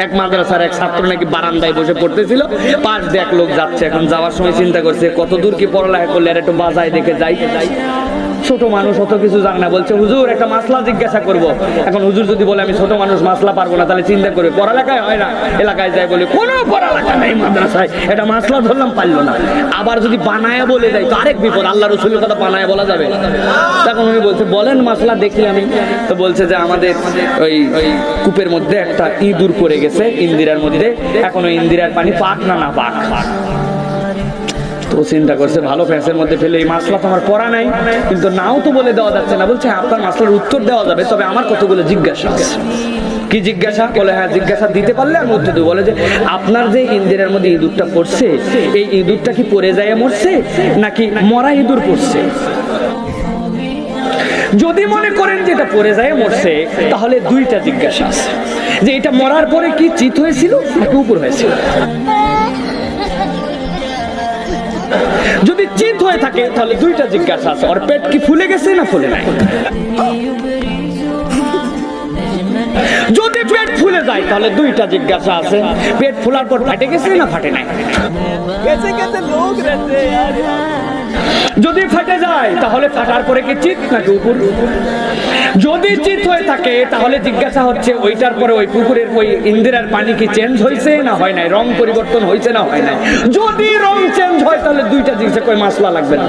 এক মাদ্রাসার এক ছাত্র নাকি বারান্দায় বসে পড়তেছিল, পাশ দিয়ে এক লোক যাচ্ছে। এখন যাওয়ার সময় চিন্তা করছে কত দূর কি পড়ালেখা করলে আর একটু বাজায় দেখে যাই। ছোট মানুষ অত কিছু জানে না, বলছে হুজুর একটা মাসলা জিজ্ঞাসা করব। এখন হুজুর যদি বলে আমি ছোট মানুষ মাসলা পারবো না, তাহলে চিন্তা করে পড়ালেখায় হয় না। এলাকায় যায় বলে কোনো পড়ালেখা নেই মাদ্রাসায়, এটা মাসলা ধরলাম পারলো না। আবার যদি বানায় বলে যায় তো আরেক বিপদ, আল্লাহ রসুলের কথা বানায় বলা যাবে। তখন উনি বলছে বলেন মাসলা দেখি আমি। তো বলছে যে আমাদের ওই কূপের মধ্যে একটা ইঁদুর পড়ে গেছে ইন্দিরার মধ্যে, এখন ওই ইন্দিরার পানি পাক না না পাক। তো চিন্তা করছে ভালো ফ্যান্সের মধ্যে ফেলে এই মাসলা তো আমার পড়া নাই, কিন্তু নাও তো বলে দেওয়া যাচ্ছে না। বলছে আপনার মাসলার উত্তর দেওয়া যাবে, তবে আমার কতগুলো জিজ্ঞাসা আছে। কি জিজ্ঞাসা? বলে হ্যাঁ জিজ্ঞাসা দিতে পারলে আমি উত্তর দেবো। বলে যে আপনার যে ইন্দিরার মধ্যে ইঁদুরটা পড়ছে, এই ইঁদুরটা কি পড়ে যায় মরছে নাকি মরা ইঁদুর পড়ছে? যদি মনে করেন যে এটা পড়ে যায় মরছে, তাহলে দুইটা জিজ্ঞাসা আছে, যে এটা মরার পরে কি চিত হয়েছিল নাকি উপর হয়েছিল। যদি চিত হয়ে থাকে তাহলে দুইটা জিজ্ঞাসা আছে, ওর পেট কি ফুলে গেছে না ফুলে নাই। যদি পেট ফুলে যায় তাহলে দুইটা জিজ্ঞাসা আছে, পেট ফুলার পর ফাটে গেছে না ফাটে নাই। যদি ফাটে যায় তাহলে ফাটার পরে কি চিত নাকি উপর। যদি চিত হয়ে থাকে তাহলে জিজ্ঞাসা হচ্ছে ওইটার পরে ওই পুকুরের ওই ইন্দিরার পানি কি চেঞ্জ হয়েছে না হয় নাই, রং পরিবর্তন হয়েছে না হয় নাই। যদি রং চেঞ্জ হয় তাহলে দুইটা জিনিসে কই মাসলা লাগবে না।